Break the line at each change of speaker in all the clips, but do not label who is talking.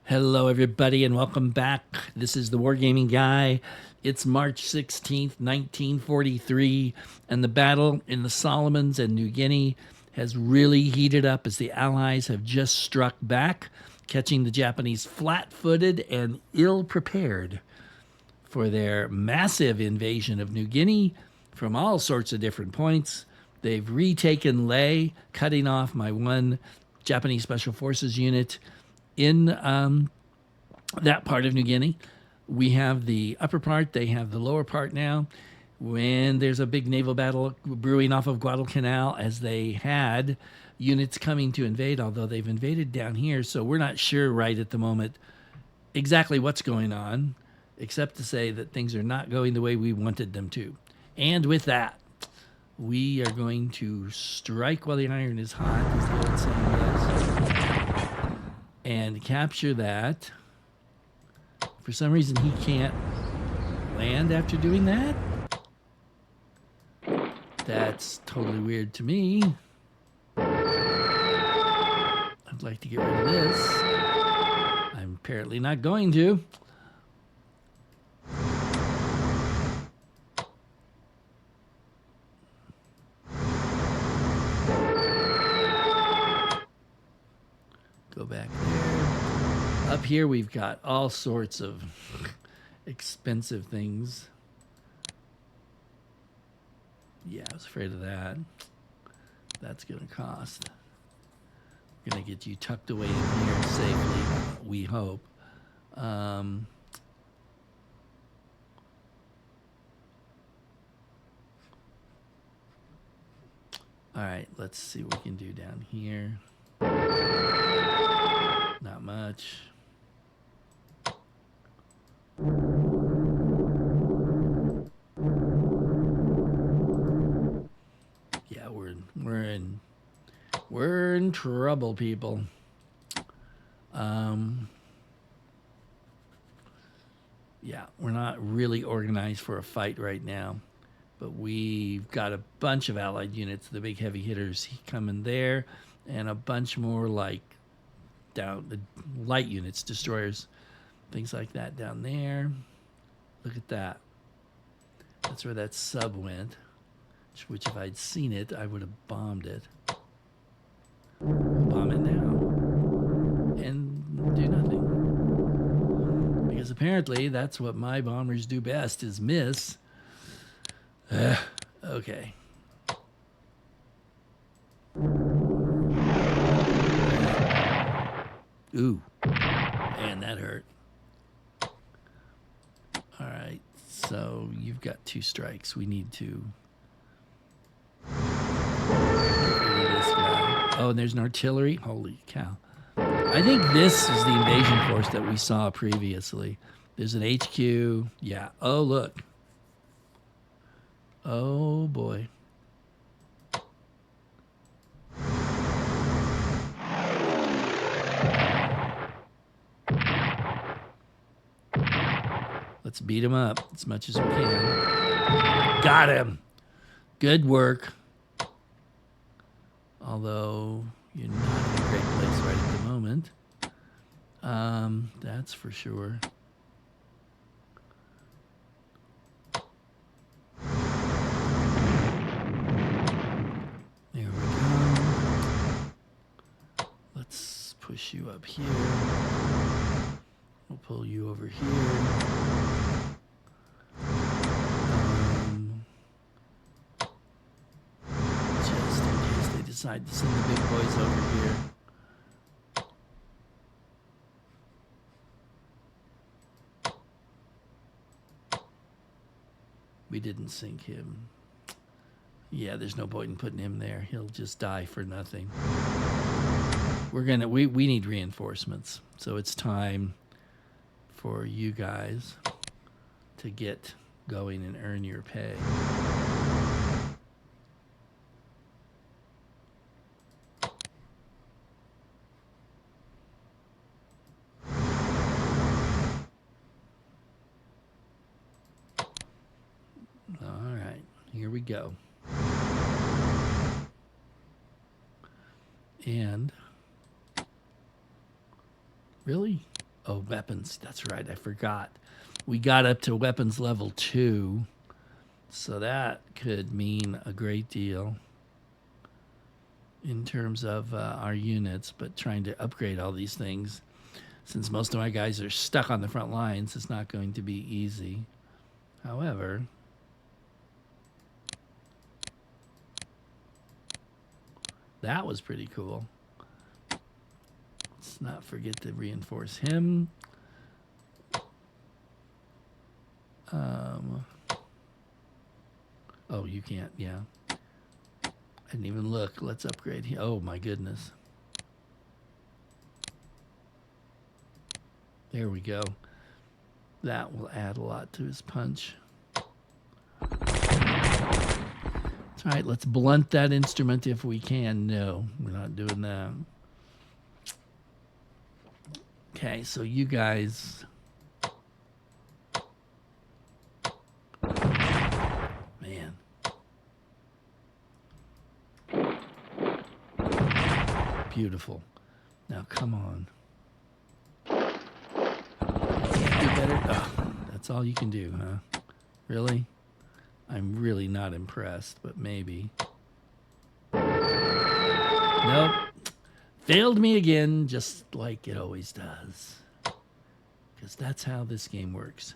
Hello, everybody, and welcome back. This is the Wargaming Guy. It's March 16th, 1943, and the battle in the Solomons and New Guinea has really heated up as the Allies have just struck back, catching the Japanese flat footed and ill prepared for their massive invasion of New Guinea from all sorts of different points. They've retaken Leh, cutting off my one Japanese Special Forces unit in that part of New Guinea. We have the upper part, they have the lower part now. When there's a big naval battle brewing off of Guadalcanal, as they had units coming to invade, although they've invaded down here, so we're not sure right at the moment exactly what's going on, except to say that things are not going the way we wanted them to. And with that, we are going to strike while the iron is hot, as the old saying is, and capture that. For some reason, he can't land after doing that. That's totally weird to me. I'd like to get rid of this. I'm apparently not going to. Go back there. Up here, we've got all sorts of expensive things. Yeah, I was afraid of that. That's going to cost. We're going to get you tucked away in here safely, we hope. All right, let's see what we can do down here. Not much. Yeah, we're in trouble, people. Yeah, we're not really organized for a fight right now, but we've got a bunch of allied units, the big heavy hitters coming there, and a bunch more like down the light units, destroyers, things like that down there. Look at that. That's where that sub went, which if I'd seen it, I would have bombed it. Bomb it now and do nothing. Because apparently that's what my bombers do best, is miss. Okay. Ooh. Man, that hurt. All right. So you've got 2 strikes. We need to get rid of this guy. Oh, and there's an artillery. Holy cow. I think this is the invasion force that we saw previously. There's an HQ. Yeah. Oh, look. Oh, boy. Let's beat him up as much as we can. Got him. Good work. Although you're not in a great place right at the moment. That's for sure. There we go. Let's push you up here. We'll pull you over here. Just in case they decide to send the big boys over here. We didn't sink him. Yeah, there's no point in putting him there. He'll just die for nothing. We need reinforcements. So it's time for you guys to get going and earn your pay. All right, here we go. And really, Oh, weapons. That's right. I forgot. We got up to weapons level 2. So that could mean a great deal in terms of our units, but trying to upgrade all these things, since most of my guys are stuck on the front lines, it's not going to be easy. However, that was pretty cool. Let's not forget to reinforce him. Oh, you can't, yeah. I didn't even look. Let's upgrade here. Oh, my goodness. There we go. That will add a lot to his punch. That's right. Let's blunt that instrument if we can. No, we're not doing that. Okay, so you guys... Man. Beautiful. Now, come on. Do better? Oh, that's all you can do, huh? Really? I'm really not impressed, but maybe. Nope. Failed me again, just like it always does. Because that's how this game works.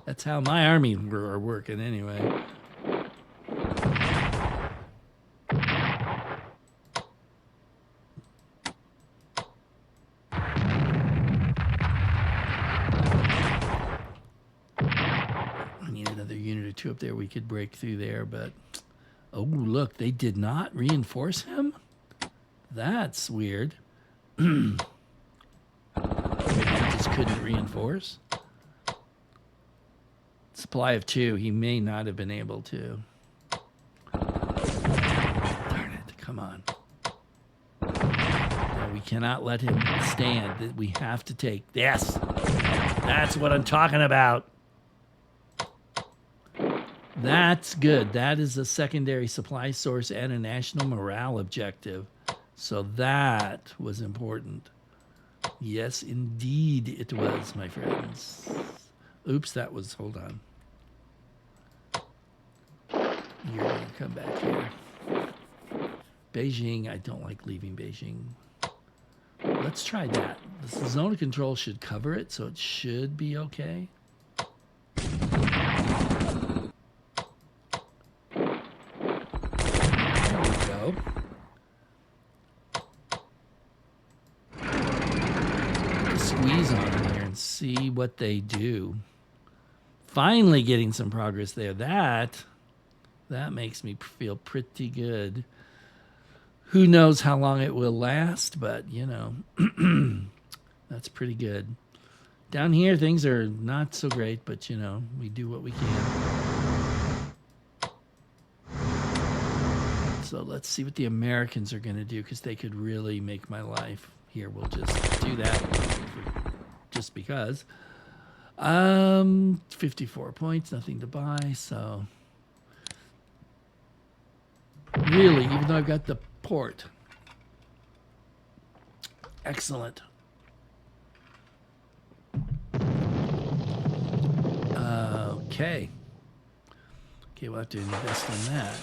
That's how my army are working anyway. Two up there, we could break through there, but oh, look, they did not reinforce him. That's weird. Maybe he just couldn't reinforce. Supply of 2, he may not have been able to. Darn it, come on. No, we cannot let him stand. We have to take. Yes, that's what I'm talking about. That's good. That is a secondary supply source and a national morale objective. So that was important. Yes, indeed it was, my friends. Oops, that was, hold on. You're going to come back here. Beijing, I don't like leaving Beijing. Let's try that. The zone of control should cover it, so it should be okay. Squeeze on them here and see what they do. Finally getting some progress there. That makes me feel pretty good. Who knows how long it will last, but you know, that's pretty good. Down here things are not so great, but you know, we do what we can. So let's see what the Americans are going to do, because they could really make my life. Here, we'll just do that just because. 54 points, nothing to buy, so. Really, even though I've got the port. Excellent. Okay. Okay, we'll have to invest in that.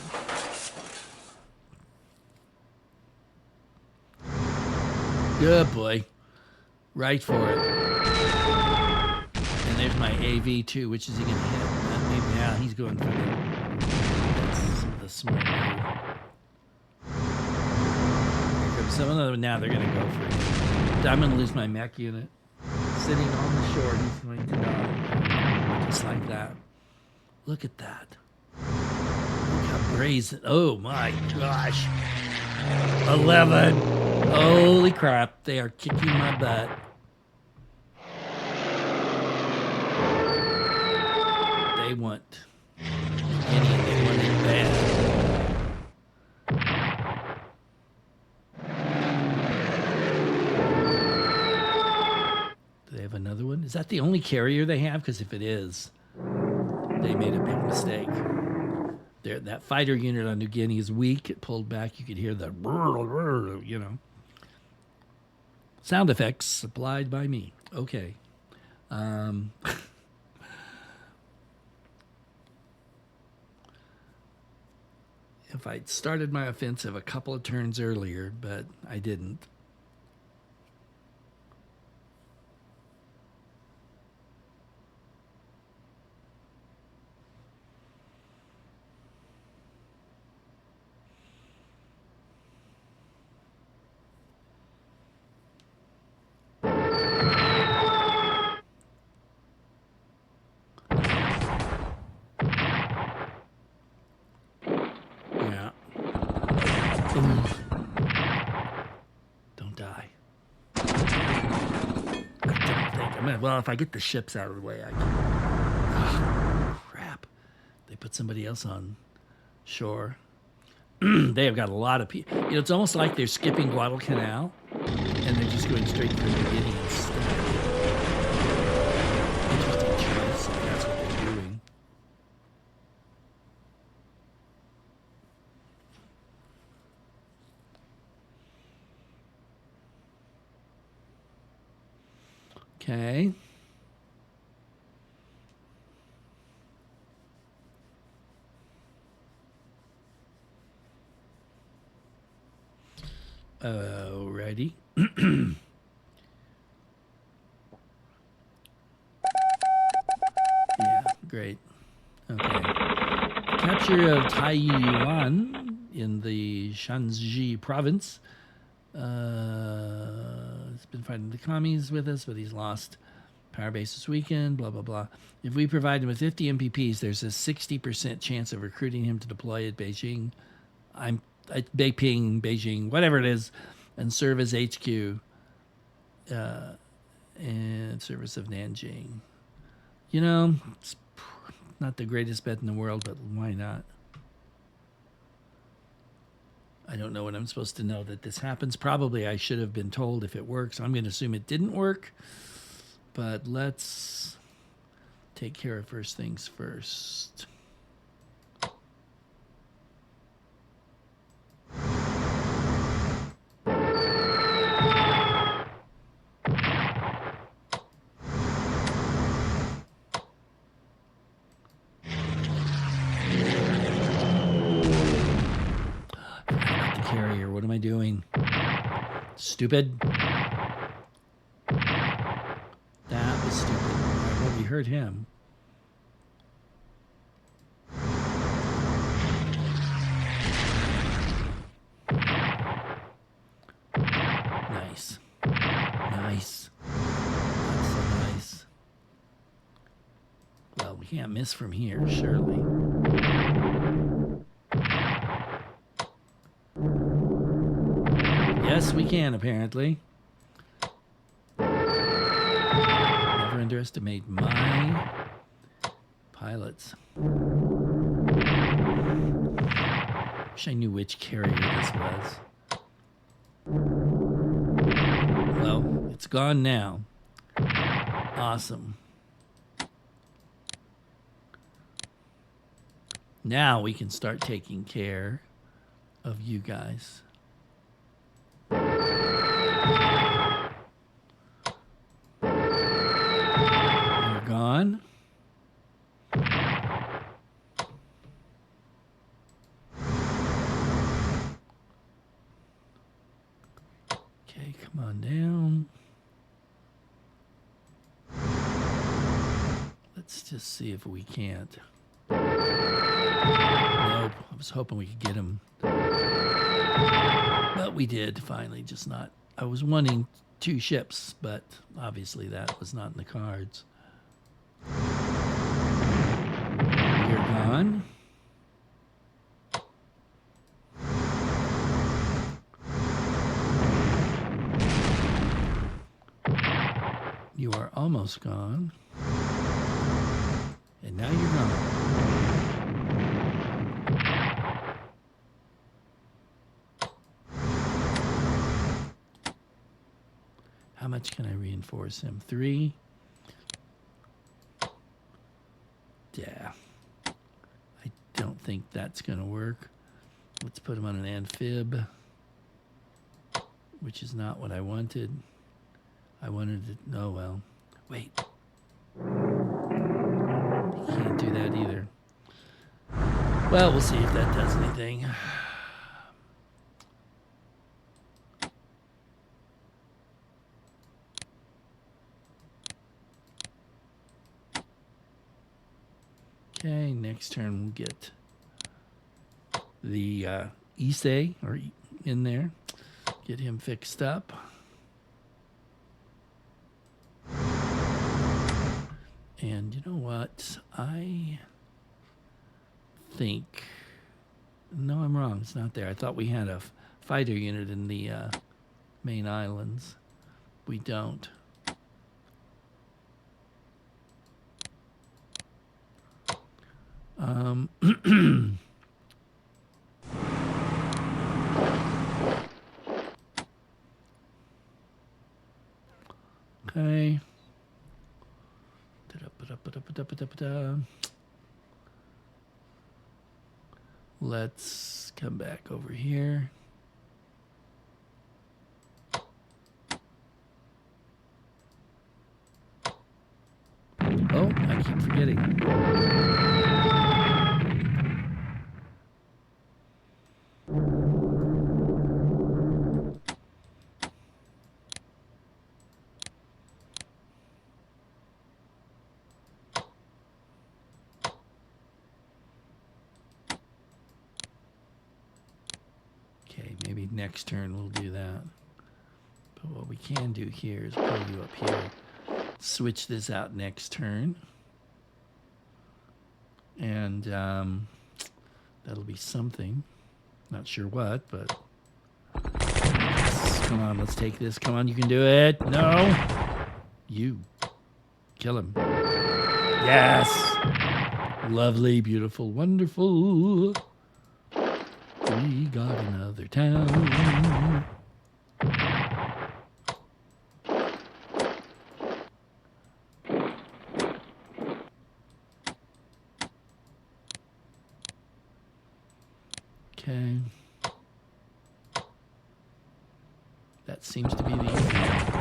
Good boy. Right for it. And there's my AV too. Which is he going to hit? Maybe, yeah, he's going for the smart move. Here comes some of them. Now they're going to go for it. I'm going to lose my mech unit. Sitting on the shore, he's going to die. Just like that. Look at that. Look how brazen. Oh my gosh. 11. Holy crap, they are kicking my butt. They want they want it bad. Do they have another one? Is that the only carrier they have? Because if it is, they made a big mistake. That fighter unit on New Guinea is weak. It pulled back. You could hear the, you know. Sound effects supplied by me. Okay. If I'd started my offensive a couple of turns earlier, but I didn't. Yeah. Ooh. Don't die. I don't think. I mean, well, if I get the ships out of the way, I can. Oh, crap. They put somebody else on shore. They have got a lot of people. You know, it's almost like they're skipping Guadalcanal and they're just going straight for the beginning instead. Interesting choice. If that's what they're doing. Okay. Alrighty. Yeah, great. Okay. Capture of Taiyuan in the Shanxi province. He's been fighting the commies with us, but he's lost power base this weekend, blah, blah, blah. If we provide him with 50 MPPs, there's a 60% chance of recruiting him to deploy at Beijing. Beijing, whatever it is, and serve as HQ and service of Nanjing. You know, it's not the greatest bet in the world, but why not? I don't know what I'm supposed to know that this happens. Probably I should have been told if it works. I'm going to assume it didn't work. But let's take care of first things first. The carrier, what am I doing? Stupid. That was stupid. Well, we heard him. Nice. Nice. That's so nice. Well, we can't miss from here, surely. Yes, we can, apparently. Never underestimate my pilots. Wish I knew which carrier this was. Well, it's gone now. Awesome. Now we can start taking care of you guys. You're gone. Okay, come on down. Let's just see if we can't. Nope. I was hoping we could get him. But we did finally, just not. I was wanting 2 ships, but obviously that was not in the cards. You're gone. You are almost gone. And now you're gone. How much can I reinforce him? 3? Yeah. I don't think that's going to work. Let's put him on an amphib, which is not what I wanted. I wanted to... Oh, well. Wait. Can't do that either. Well, we'll see if that does anything. Okay, next turn we'll get the Issei or in there. Get him fixed up. And you know what? I think... No, I'm wrong. It's not there. I thought we had a fighter unit in the main islands. We don't. Okay. Let's come back over here. Oh, I keep forgetting. Okay, maybe next turn we'll do that. But what we can do here is pull you up here. Switch this out next turn. And that'll be something. Not sure what, but... Come on, let's take this. Come on, you can do it. No! You. Kill him. Yes! Lovely, beautiful, wonderful. We got another town. Okay. That seems to be the easy one.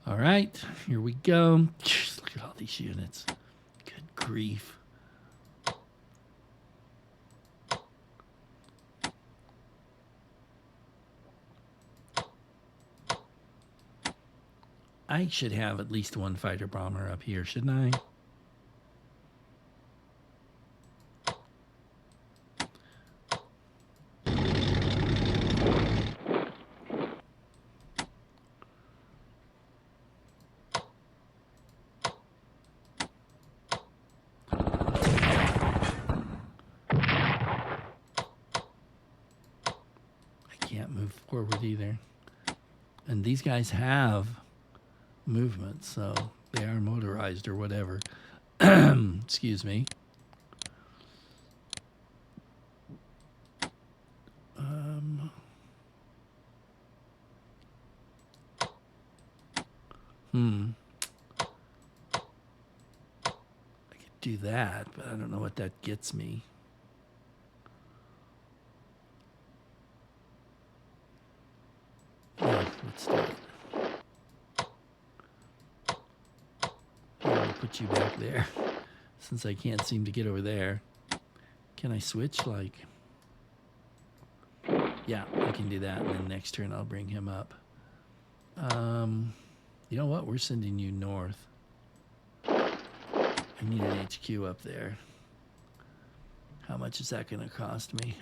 All right, here we go. Look at all these units. Good grief. I should have at least one fighter bomber up here, shouldn't I? I can't move forward either. And these guys have movement, so they are motorized or whatever. Excuse me. I could do that, but I don't know what that gets me. Yeah, let's do it. I'll put you back there since I can't seem to get over there. Can I switch? Like, yeah, I can do that. And then next turn I'll bring him up. You know what? We're sending you north. I need an HQ up there. How much is that going to cost me?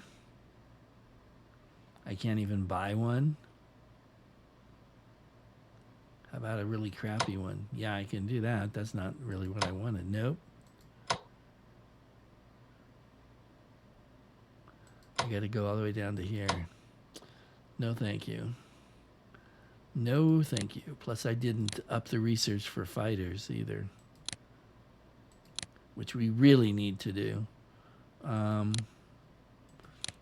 I can't even buy one. How about a really crappy one? Yeah, I can do that. That's not really what I wanted. Nope. I got to go all the way down to here. No, thank you. No, thank you. Plus, I didn't up the research for fighters either, which we really need to do.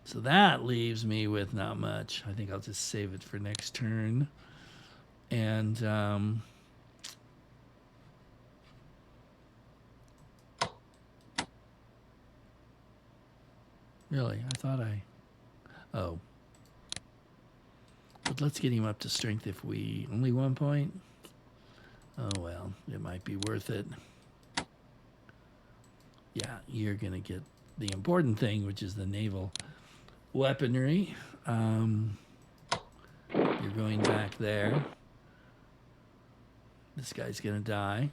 So that leaves me with not much. I think I'll just save it for next turn. And really, I thought oh. But let's get him up to strength if we... Only 1 point? Oh, well, it might be worth it. Yeah, you're going to get the important thing, which is the naval weaponry. You're going back there. This guy's going to die.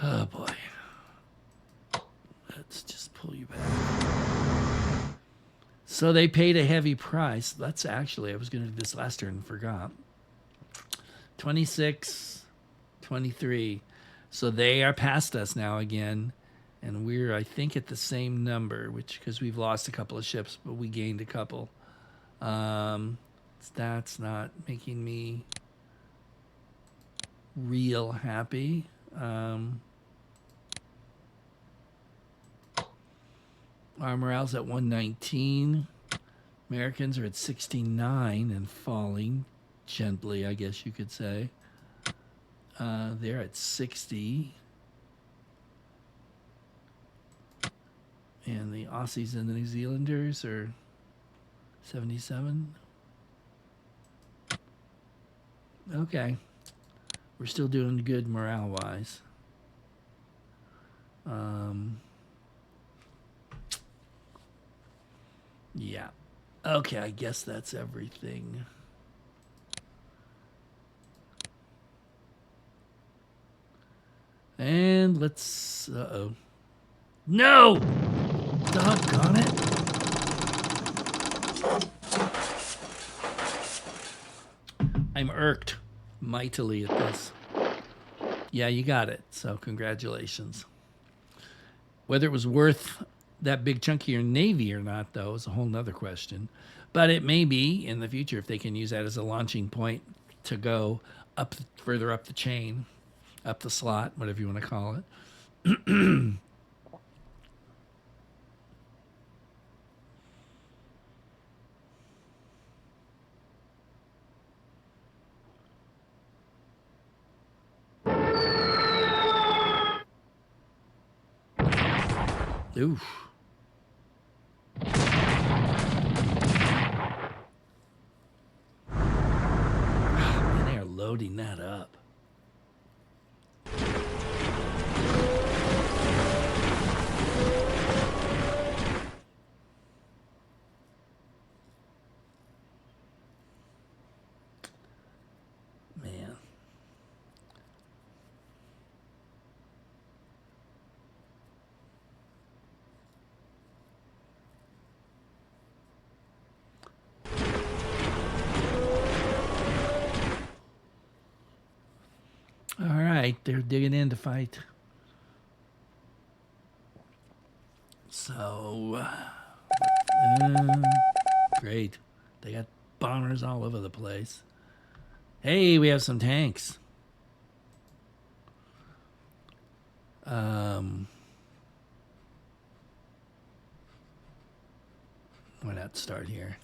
Oh, boy. Let's just pull you back. So they paid a heavy price. That's actually, I was going to do this last turn and forgot. 26, 23. So they are past us now again. And we're, I think, at the same number, which, because we've lost a couple of ships, but we gained a couple. That's not making me real happy. Our morale's at 119. Americans are at 69 and falling gently, I guess you could say. They're at 60. And the Aussies and the New Zealanders are 77. Okay. We're still doing good morale-wise. Yeah. Okay, I guess that's everything. And let's... Uh-oh. No! Doggone it. I'm irked mightily at this. Yeah, you got it. So congratulations. Whether it was worth that big chunk of your Navy or not, though, is a whole nother question. But it may be in the future if they can use that as a launching point to go up further up the chain, up the slot, whatever you want to call it. Oof. And they are loading that up. Man. All right, they're digging in to fight. So, great. They got bombers all over the place. Hey, we have some tanks. Why not start here?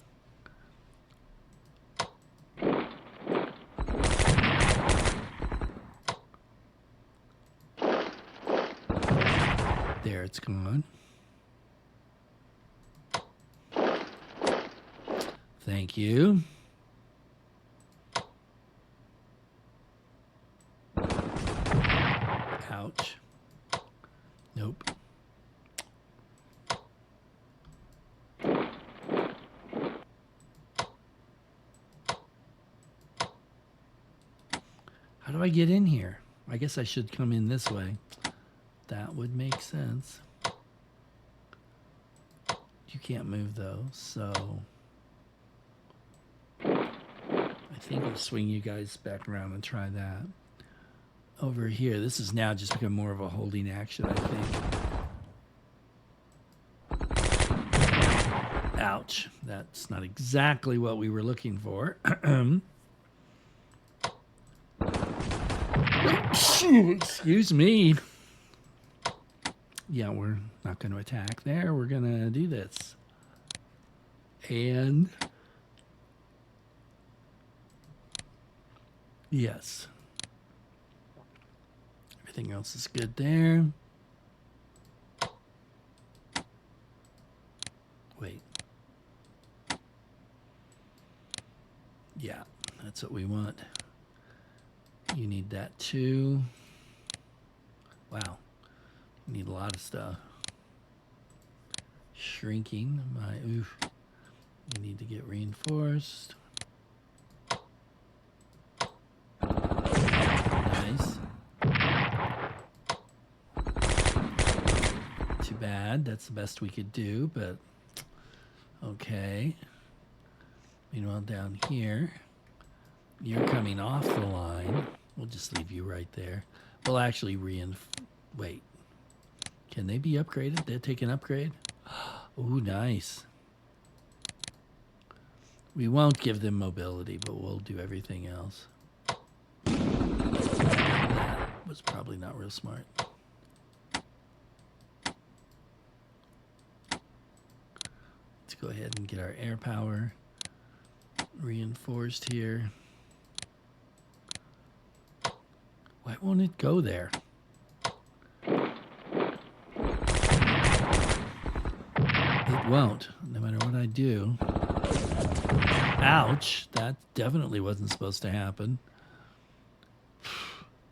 There, it's gone. Thank you. Ouch. Nope. How do I get in here? I guess I should come in this way. That would make sense. You can't move though, so I think I'll swing you guys back around and try that. Over here, this has now just become more of a holding action, I think. Ouch. That's not exactly what we were looking for. Excuse me. Yeah, we're not going to attack there. We're going to do this. And yes. Everything else is good there. Wait. Yeah, that's what we want. You need that too. Wow. You need a lot of stuff. Shrinking. Oof. You need to get reinforced. Nice. Too bad. That's the best we could do, but okay. Meanwhile, down here, you're coming off the line. We'll just leave you right there. We'll actually wait. Can they be upgraded? They take an upgrade? Ooh, nice. We won't give them mobility, but we'll do everything else. That was probably not real smart. Let's go ahead and get our air power reinforced here. Why won't it go there? It won't, no matter what I do. Ouch, that definitely wasn't supposed to happen.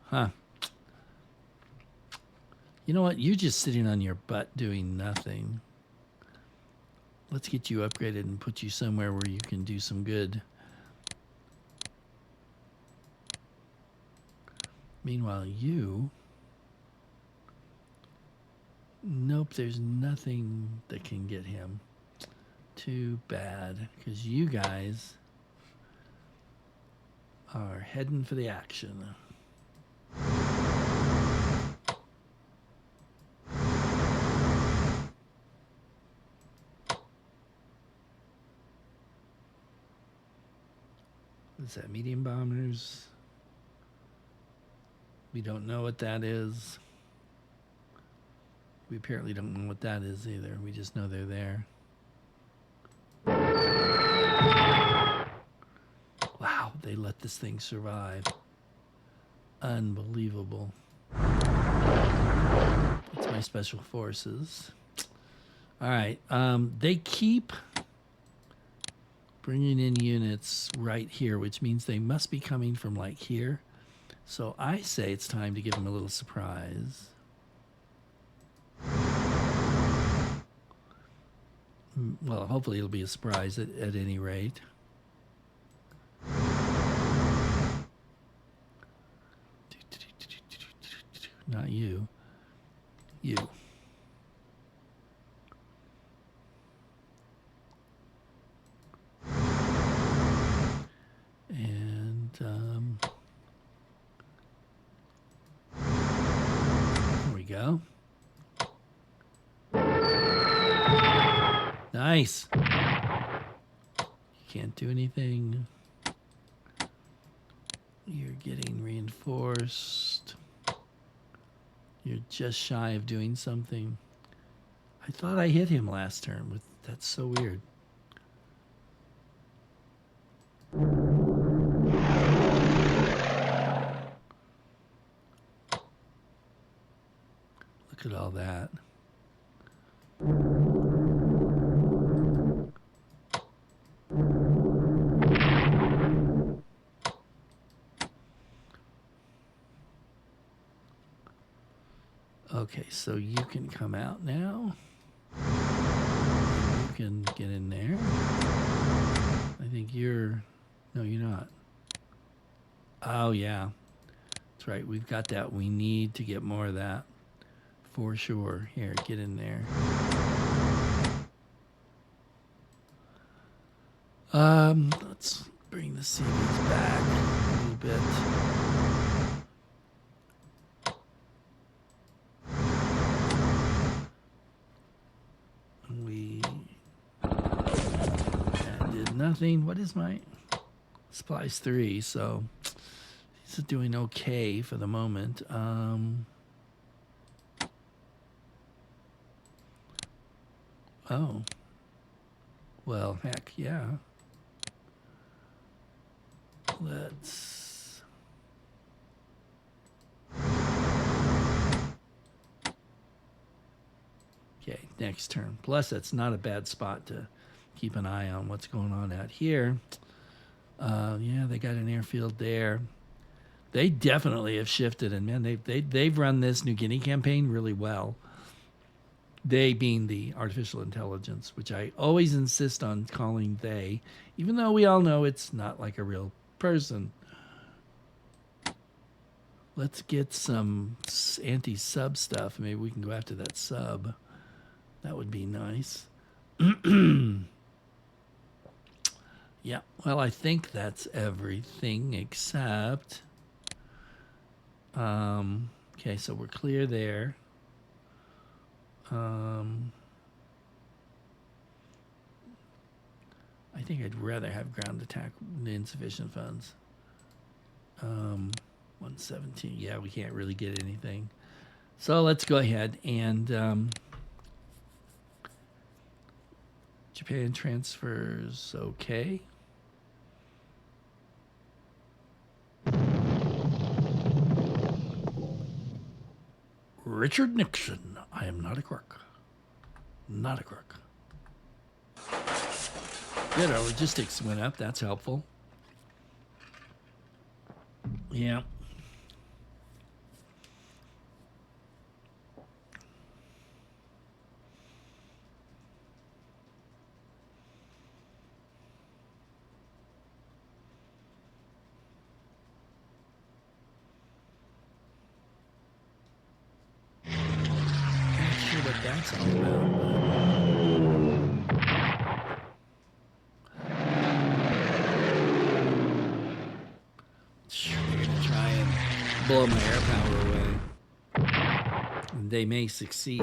Huh. You know what? You're just sitting on your butt doing nothing. Let's get you upgraded and put you somewhere where you can do some good. Meanwhile, you... Nope, there's nothing that can get him. Too bad, because you guys are heading for the action. Is that medium bombers? We don't know what that is. We apparently don't know what that is either. We just know they're there. Wow, they let this thing survive. Unbelievable. It's my special forces. All right, they keep bringing in units right here, which means they must be coming from like here. So I say it's time to give them a little surprise. Well, hopefully it'll be a surprise at any rate. Not you. You. And there we go. Nice. You can't do anything. You're getting reinforced. You're just shy of doing something. I thought I hit him last turn. That's so weird. Look at all that. Okay, so you can come out now. You can get in there. I think you're... No, you're not. Oh, yeah. That's right. We've got that. We need to get more of that. For sure. Here, get in there. Let's bring the CVs back a little bit. That did nothing. What is my supplies 3? So he's doing okay for the moment. Oh. Well, heck, yeah. Let's... Okay, next turn. Plus, that's not a bad spot to keep an eye on what's going on out here. Yeah, they got an airfield there. They definitely have shifted, and man, they've run this New Guinea campaign really well. They being the artificial intelligence, which I always insist on calling they, even though we all know it's not like a real person. Let's get some anti-sub stuff. Maybe we can go after that sub. That would be nice. Yeah, well, I think that's everything except... okay, so we're clear there. I think I'd rather have ground attack insufficient funds. 117. Yeah, we can't really get anything. So let's go ahead and Japan transfers. Okay. Richard Nixon. I am not a crook. Not a crook. Good, our logistics went up. That's helpful. Yeah. Not sure what that's all about. They're going to try and blow my air power away. And they may succeed.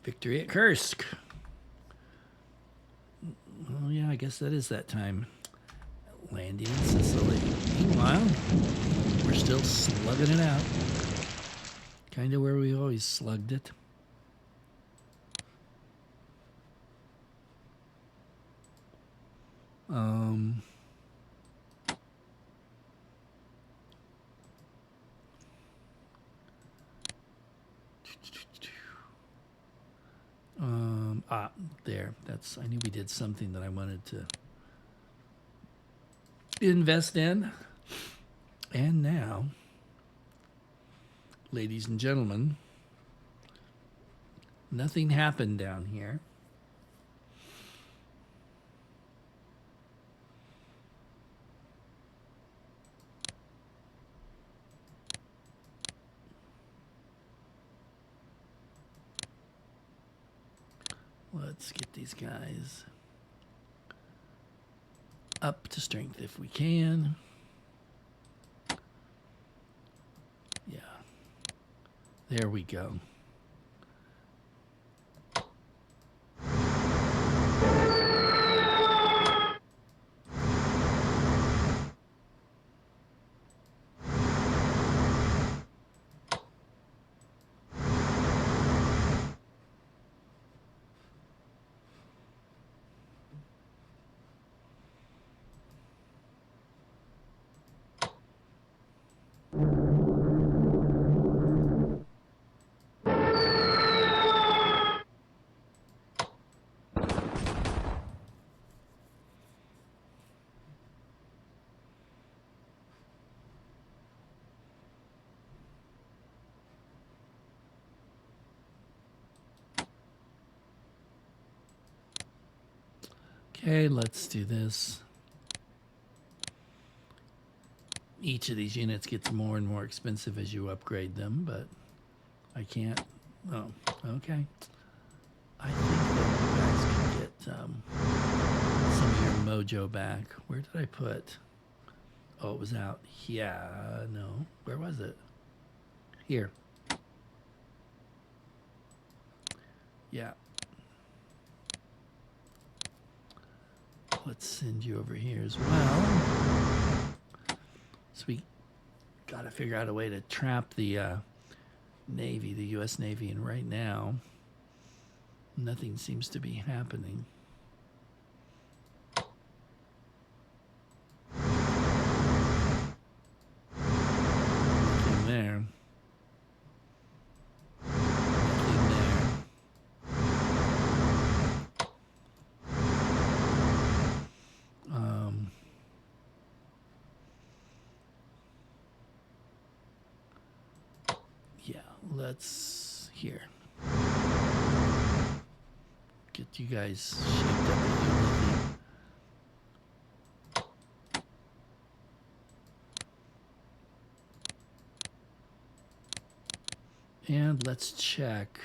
Victory at Kursk. Well, yeah, I guess that is that time. Landing in Sicily. Meanwhile, we're still slugging it out. Kind of where we always slugged it. There. That's. I knew we did something that I wanted to invest in. And now, ladies and gentlemen, nothing happened down here. Let's get these guys up to strength if we can. Yeah. There we go. Okay, let's do this. Each of these units gets more and more expensive as you upgrade them, but I can't. Oh, okay. I think that you guys can get some of your mojo back. Where did I put? Oh, it was out. Yeah, no. Where was it? Here. Yeah. Let's send you over here as well. So we got to figure out a way to trap the Navy, the U.S. Navy, and right now, nothing seems to be happening. Nothing there. Nothing there. Yeah, let's here. Get you guys shaped up at unity. And let's check.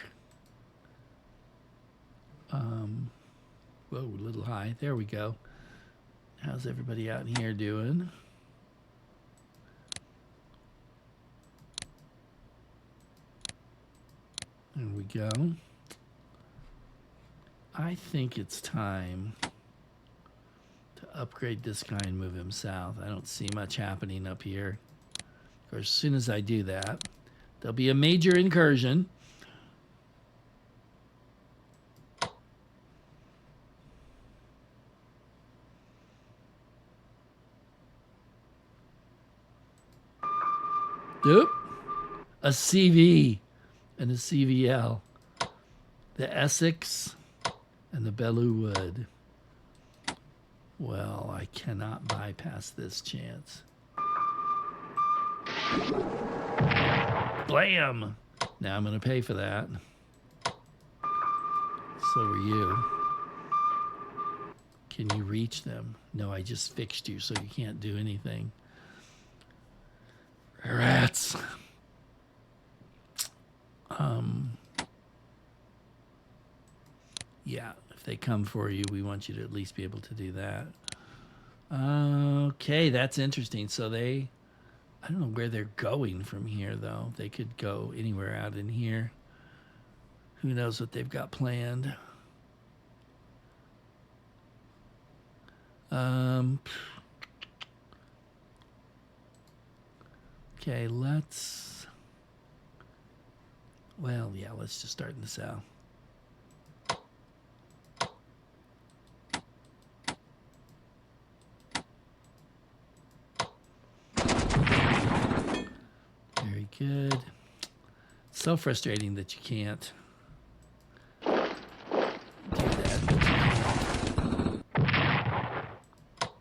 Whoa, a little high. There we go. How's everybody out here doing? There we go. I think it's time to upgrade this guy and move him south. I don't see much happening up here. Of course, as soon as I do that, there'll be a major incursion. Oop. A CV and a CVL. The Essex and the Belleau Wood. Well, I cannot bypass this chance. Blam! Now I'm going to pay for that. So are you. Can you reach them? No, I just fixed you, so you can't do anything. Rats. Yeah, if they come for you, we want you to at least be able to do that. Okay, that's interesting. So I don't know where they're going from here, though. They could go anywhere out in here. Who knows what they've got planned? Okay, let's just start in the south. Very good. So frustrating that you can't do that.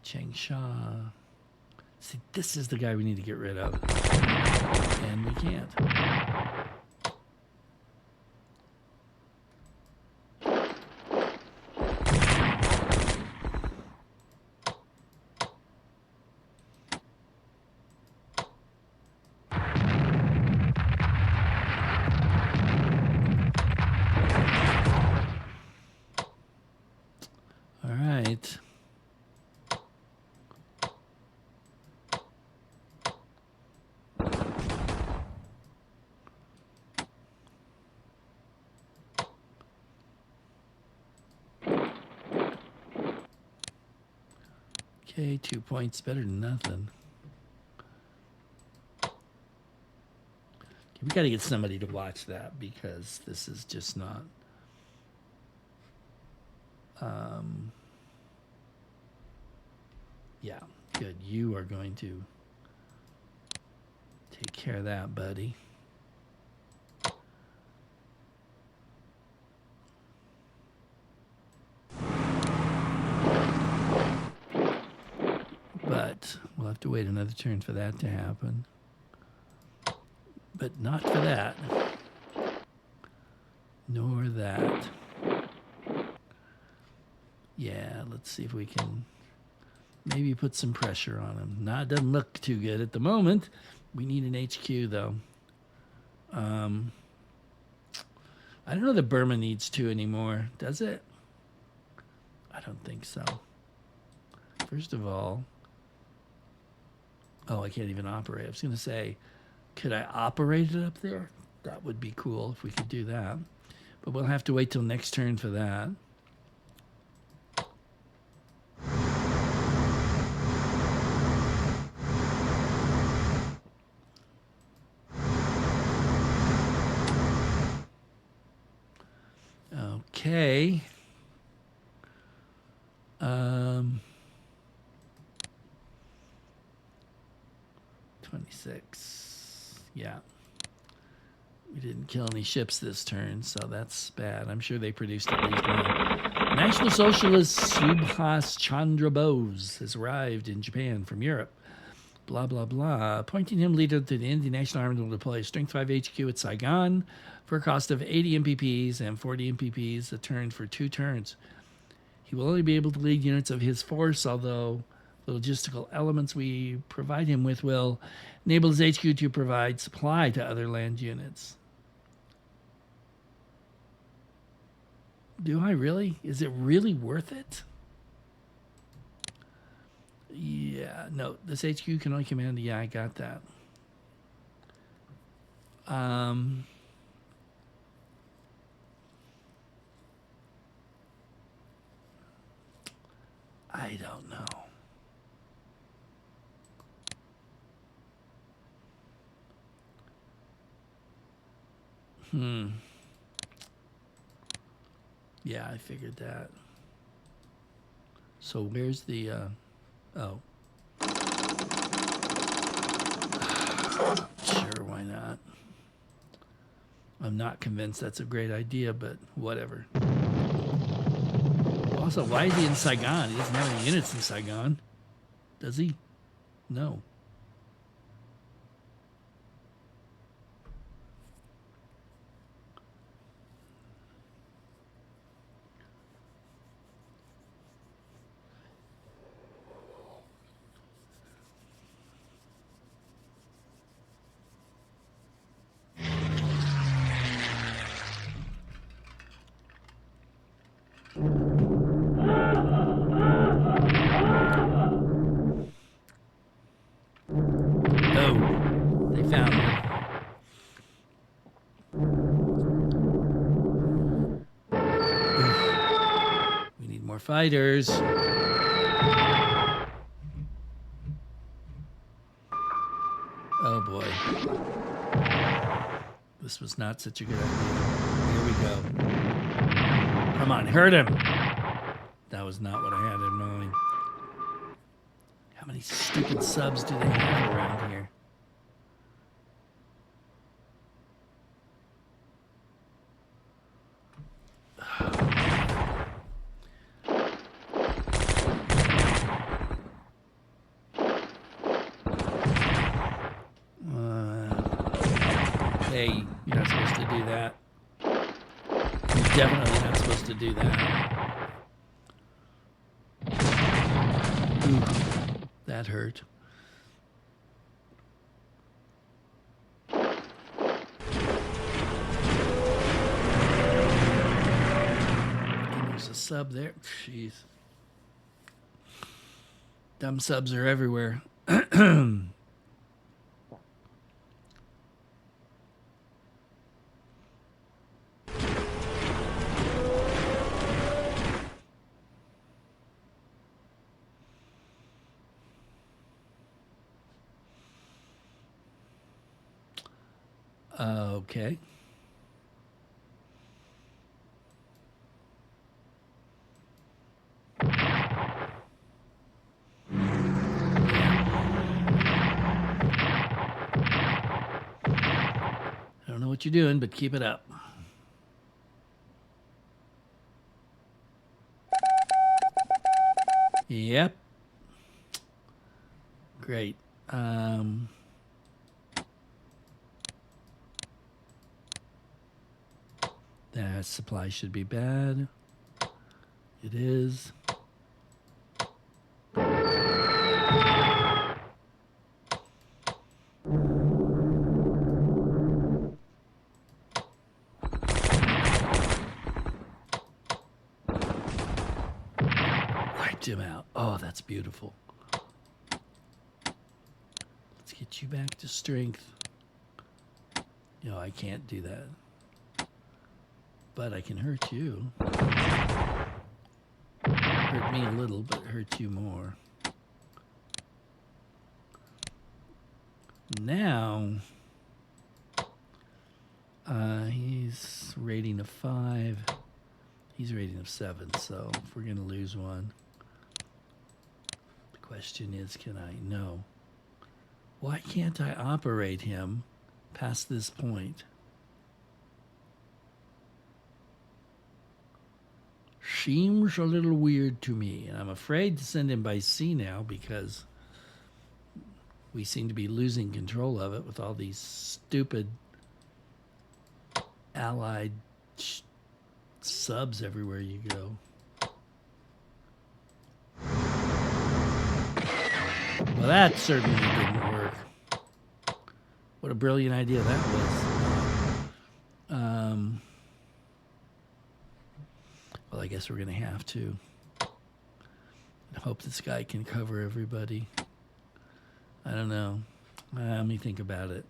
Changsha. See, this is the guy we need to get rid of. And we can't. All right. Okay, 2 points, better than nothing. Okay, we got to get somebody to watch that because this is just not. Yeah, good. You are going to take care of that, buddy. But we'll have to wait another turn for that to happen. But not for that. Nor that. Yeah, let's see if we can maybe put some pressure on him. Nah, it doesn't look too good at the moment. We need an HQ, though. I don't know that Burma needs two anymore, does it? I don't think so. First of all, oh, I can't even operate. I was going to say, could I operate it up there? That would be cool if we could do that. But we'll have to wait till next turn for that. Okay. 26. Yeah. We didn't kill any ships this turn, so that's bad. I'm sure they produced at least one. National Socialist Subhas Chandra Bose has arrived in Japan from Europe. Blah, blah, blah. Appointing him leader to the Indian National Army will deploy Strength 5 HQ at Saigon for a cost of 80 MPPs and 40 MPPs a turn for 2 turns. He will only be able to lead units of his force, although the logistical elements we provide him with will enable his HQ to provide supply to other land units. Do I really? Is it really worth it? Yeah, no, this HQ can only command. Yeah, I got that. I don't know. Yeah, I figured that. So where's the, oh. Sure, why not? I'm not convinced that's a great idea, but whatever. Also, why is he in Saigon? He doesn't have any units in Saigon. Does he? No. Oh, they found me. We need more fighters. Oh boy. This was not such a good idea. Here we go. Come on, hurt him. That was not what I had in mind. How many stupid subs do they have around here? Hey, you're not supposed to do that. You're definitely not supposed to do that. Ooh, that hurt. And there's a sub there. Jeez. Dumb subs are everywhere. Okay. I don't know what you're doing, but keep it up. Yep. Great. That supply should be bad. It is. Wiped him out. Oh, that's beautiful. Let's get you back to strength. No, I can't do that. But I can hurt you. Hurt me a little, but hurt you more. Now, he's rating of 5. He's rating of 7, so if we're going to lose one, the question is, can I? No. Why can't I operate him past this point? Seems a little weird to me, and I'm afraid to send him by sea now because we seem to be losing control of it with all these stupid allied subs everywhere you go. Well, that certainly didn't work. What a brilliant idea that was. Well, I guess we're going to have to. I hope this guy can cover everybody. I don't know. Let me think about it.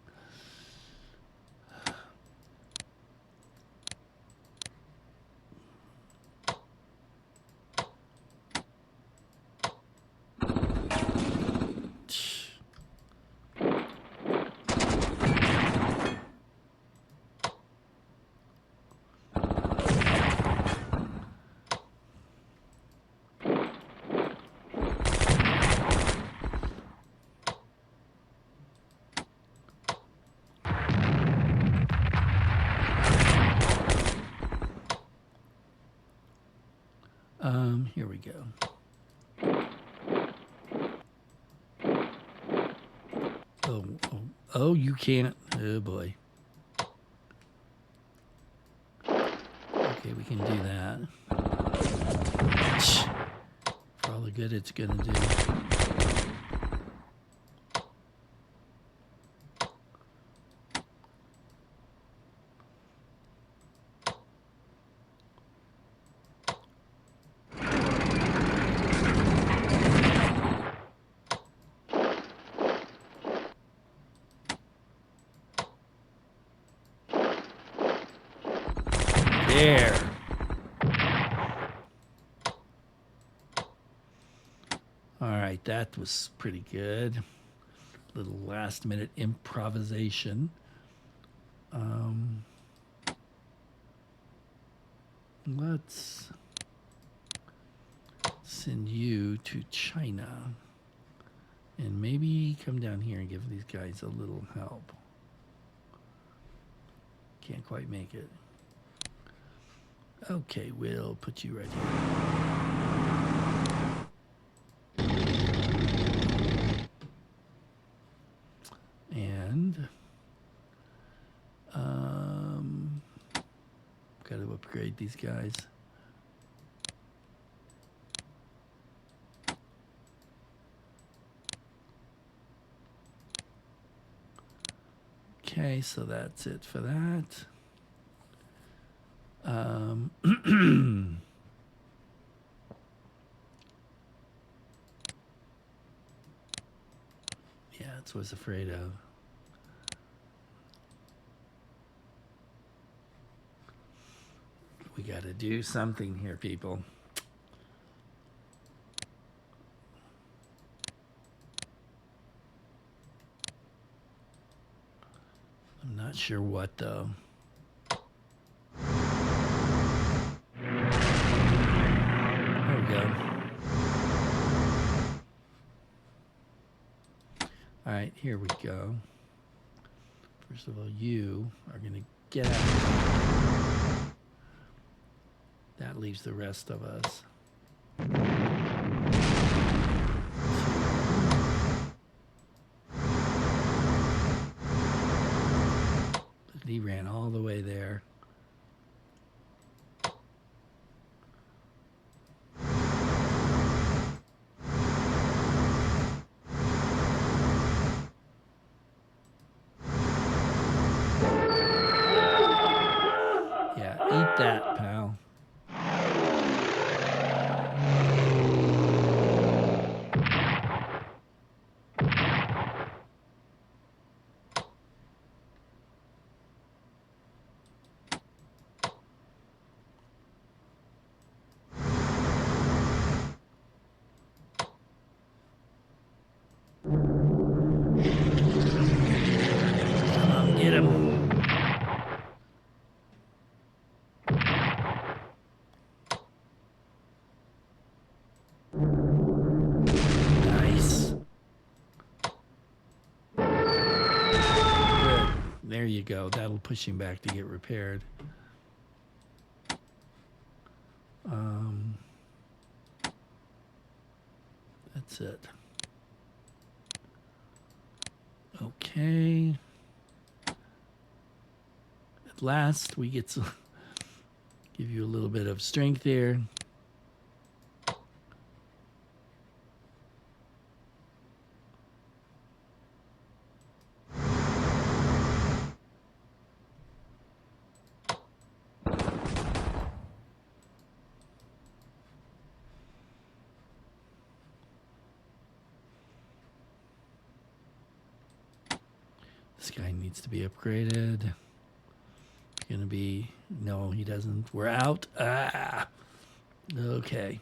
Here we go. Oh, you can't. Oh, boy. Okay, we can do that. For all the good it's going to do. There. All right, that was pretty good. Little last minute improvisation. Let's send you to China and maybe come down here and give these guys a little help. Can't quite make it. Okay, we'll put you right here. And got to upgrade these guys. Okay, so that's it for that. Yeah, that's what I was afraid of. We got to do something here, people. I'm not sure what, though. There we go. All right, here we go. First of all, you are going to get out. That leaves the rest of us. He ran all the way there. Hit him. Nice. Good. There you go. That'll push him back to get repaired. That's it. Okay. At last, we get to give you a little bit of strength here. This guy needs to be upgraded. Gonna be, no, he doesn't. We're out. Ah, okay.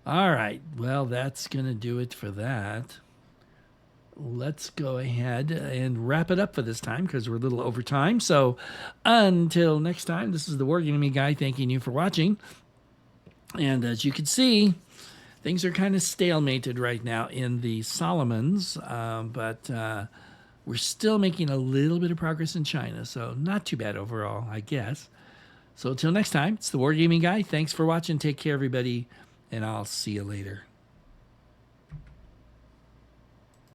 All right. Well, that's gonna do it for that. Let's go ahead and wrap it up for this time because we're a little over time. So until next time, this is the Wargaming Guy thanking you for watching. And as you can see, things are kind of stalemated right now in the Solomons, but we're still making a little bit of progress in China, so not too bad overall, I guess. So until next time, it's the Wargaming Guy. Thanks for watching. Take care, everybody, and I'll see you later.